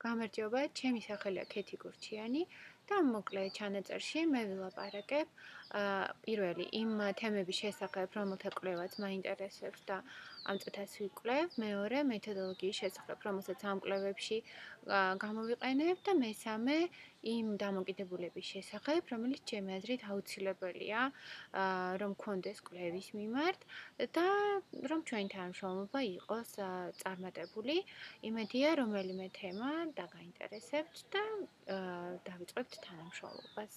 გამარჯობა, ჩემი სახელია ქეთი გურჩიანი და მოკლე ჩანაწერში მე ვილაპარაკებ პირველი იმ თემების შესახებ, რომელთა კვლევაც მაინტერესებს და ამ წუთას ვიკვლევ, მეორე მეთოდოლოგიის შესახებ, რომელსაც ამ კვლევებში გამოვიყენებ და მესამე იმ დამოკიდებულების შესახებ, რომელიც ჩემი აზრით აუცილებელია, რომ გქონდეს კვლევის მიმართ და რომ ჩვენი თანამშრომლობა იყოს წარმატებული. იმედია, რომელიმე თემა დაგაინტერესებთ და დავიწყებთ თანამშრომლობას.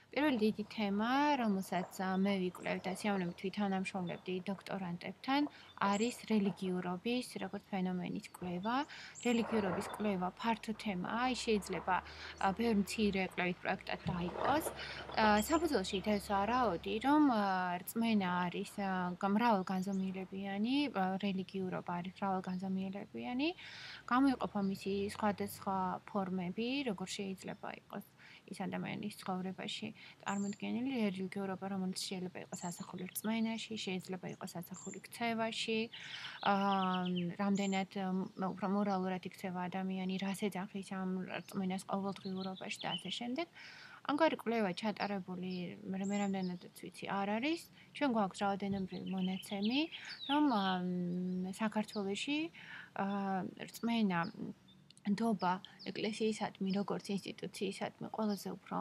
პირველი დიდი თემა, რომელსაც მე ვიკვლევ და სიამოვნებით ვითანამშრომლებდი დოქტორანტებთან, არის რელიგიურობის როგორც ფენომენის კვლევა. რელიგიურობის კვლევა ფართო თემაა, ის შეიძლება ბევრ მცირე კვლევის პროექტად დაიყოს. საფუძველში ეს არაოდი, რომ რწმენა არის მრავალგანზომილებიანი, რელიგიურობა არის მრავალგანზომილებიანი, გამოიყოფა მისი სხვადასხვა ფორმები, როგორ შეიძლება იყოს ის ადამიანის ცხოვრებაში წარმოდგენილი რელიგიურობა, რომელიც შეიძლება იყოს ასახული რწმენაში, შეიძლება იყოს ასახული ქცევაში, რამდენად უფრო მორალურად იქცევა ადამიანი, რას ეძახის ამ რწმენას ყოველდღიურობაში და ასე შემდეგ. ამგვარი კვლევა ჩატარებული მე რამდენადაც ვიცი არ არის. ჩვენ გვაქვს რაოდენობრივი მონაცემი, რომ საქართველოში რწმენა ნდობა ეკლესიისადმი, როგორც ინსტიტუციისადმი ყველაზე უფრო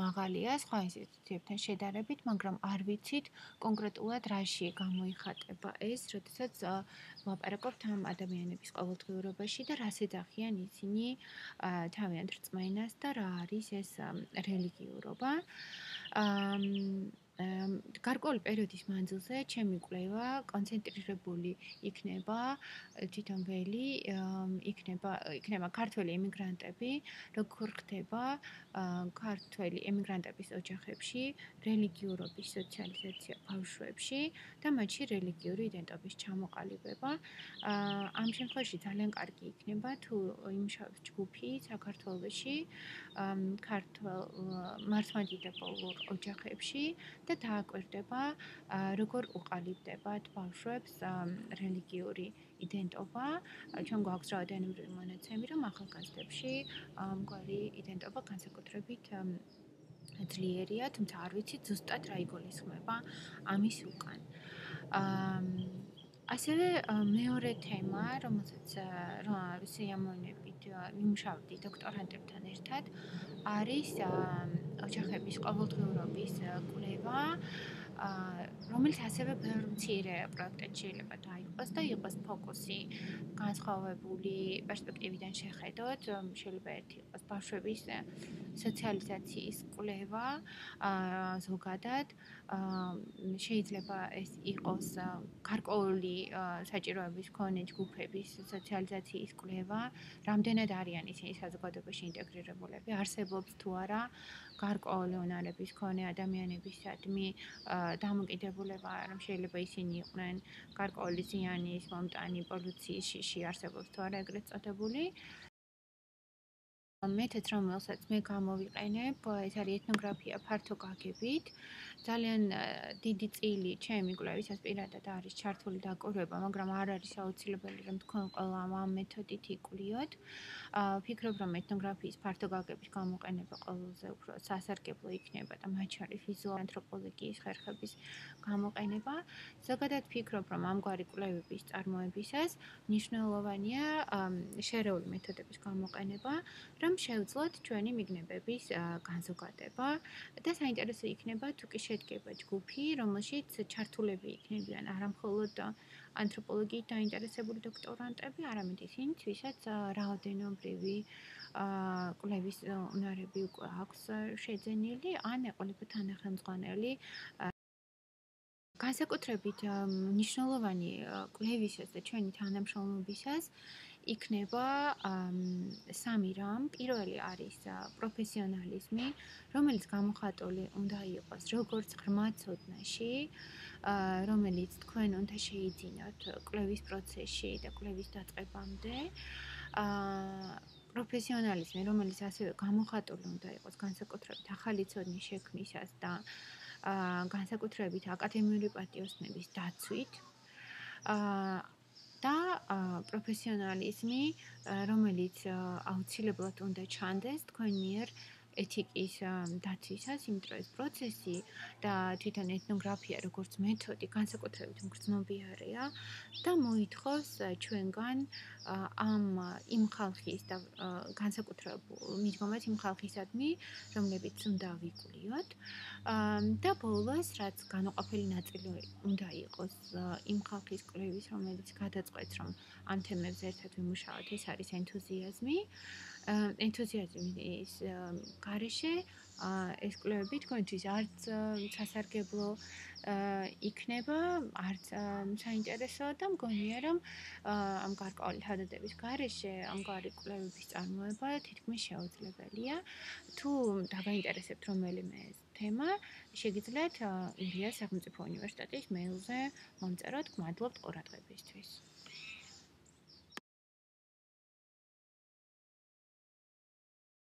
მაღალია სხვა ინსტიტუციებთან შედარებით, მაგრამ არ ვიცით კონკრეტულად რაში გამოიხატება ეს, როდესაც ვლაპარაკობთ ამ ადამიანების ყოველდღიურობაში და რას ეძახიან ისინი თავიანთ რწმენას და რა არის ეს რელიგიურობა. გარკვეული პერიოდის მანძილზე ჩემი კვლევა კონცენტრირებული იქნება თვითონველი იქნება ქართველი ემიგრანტები, როგორ ხდება ქართველი ემიგრანტების ოჯახებში რელიგიურობის სოციალიზაცია ბავშვებში და მათში რელიგიური იდენტობის ჩამოყალიბება. ამ შემთხვევაში ძალიან კარგი იქნება თუ იმუშავებს ჯგუფი საქართველოში ქართულ მართლმადიდებელ ოჯახებში და დააკვირდება როგორ უყალიბდებათ ბავშვებს რელიგიური იდენტობა. ჩვენ გვაქვს რაოდენობრივი მონაცემი, რომ ახალგაზრდებში ამგვარი იდენტობა განსაკუთრებით ძლიერია, თუმცა არ ვიცით ზუსტად რა იგულისხმება ამის უკან. ასევე მეორე თემა, რომელსაც სიამოვნებით ვიმუშავებდი დოქტორანტებთან ერთად, არის ოჯახების ყოველდღიურობის კვლევა, რომელიც ასევე ბევრ მცირე პროექტად შეიძლება დაიყოს და იყოს ფოკუსი განსხვავებული პერსპექტივიდან შეხედოთ, შეიძლება ერთი იყოს ბავშვების სოციალიზაციის კვლევა ზოგადად, შეიძლება ეს იყოს გარკვეული საჭიროების მქონე ჯგუფების სოციალიზაციის კვლევა, რამდენად არიან ისინი საზოგადოებაში ინტეგრირებულები, არსებობს თუ არა გარკვეული უნარების მქონე ადამიანებისადმი დამოკიდებულება, რომ შეიძლება ისინი იყვნენ გარკვეული ზიანის მომტანი პოლიციის შიში არსებობს თუ არა ეგრეთ წოდებული. მეთოდს, რომელსაც მე გამოვიყენებ, ეს არის ეთნოგრაფია ფართო გაგებით. ძალიან დიდი წილი ჩემი კვლევისას პირადად არის ჩართული დაკვირვება, მაგრამ არ არის აუცილებელი, რომ თქვენ ყველა ამ მეთოდით იკვლიოთ. ვფიქრობ, რომ ეთნოგრაფიის ფართო გაგების გამოყენება ყველაზე უფრო სასარგებლო იქნება და მათ შორის ვიზუალური ანთროპოლოგიის ხერხების გამოყენება. ზოგადად ვფიქრობ, რომ ამგვარი კვლევების წარმოებისას მნიშვნელოვანია შერეული მეთოდების გამოყენება, რომ შევძლოთ ჩვენი მიგნებების განზოგადება და საინტერესო იქნება თუ კი შედგება ჯგუფი, რომელშიც ჩართულები იქნებიან არა მხოლოდ ანთროპოლოგიით დაინტერესებული დოქტორანტები, არამედ ისინი, ვისაც რაოდენობრივი კვლევის უნარები უკვე აქვს შეძენილი, ან ეყოლება თანახმწვანელი. განსაკუთრებით მნიშვნელოვანი კვლევისას და ჩვენი თანამშრომლობისას იქნება სამი რამ. პირველი არის პროფესიონალიზმი, რომელიც გამოხატული უნდა იყოს როგორც ღრმა ცოდნაში, რომელიც თქვენ უნდა შეიძინოთ კვლევის პროცესში და კვლევის დაწყებამდე. პროფესიონალიზმი, რომელიც ასევე გამოხატული უნდა იყოს განსაკუთრებით ახალი ცოდნის შექმნისას და განსაკუთრებით აკადემიური პატიოსნების დაცვით. და პროფესიონალიზმი, რომელიც აუცილებლად უნდა ჩანდეს თქვენ მიერ ეთიკის დაცვისას, იმიტომ რომ ეს პროცესი და თვითონ ეთნოგრაფია როგორც მეთოდი განსაკუთრებით მგრძნობიარეა და მოითხოვს ჩვენგან იმ ხალხის და განსაკუთრებულ მიდგომას იმ ხალხისადმი, რომლებიც უნდა ვიკვლიოთ. და ბოლოს, რაც განუყოფელი ნაწილი უნდა იყოს იმ ხალხის კვლევის, რომელიც გადაწყვეტს, რომ ამ თემებზე ერთად ვიმუშაოთ, ეს არის ენთუზიაზმი. ენთუზიაზმის გარეშე ეს კვლევები თქვენთვის არც სასარგებლო იქნება, არც საინტერესო და მგონია, რომ ამ გარკვეული თადადების გარეშე ამგვარი კვლევების წარმოება თითქმის შეუძლებელია. თუ დაგაინტერესებთ რომელიმე თემა, შეგიძლიათ ილია სახელმწიფო უნივერსიტეტის მეილზე მომწეროთ. მადლობთ ყურადღებისთვის.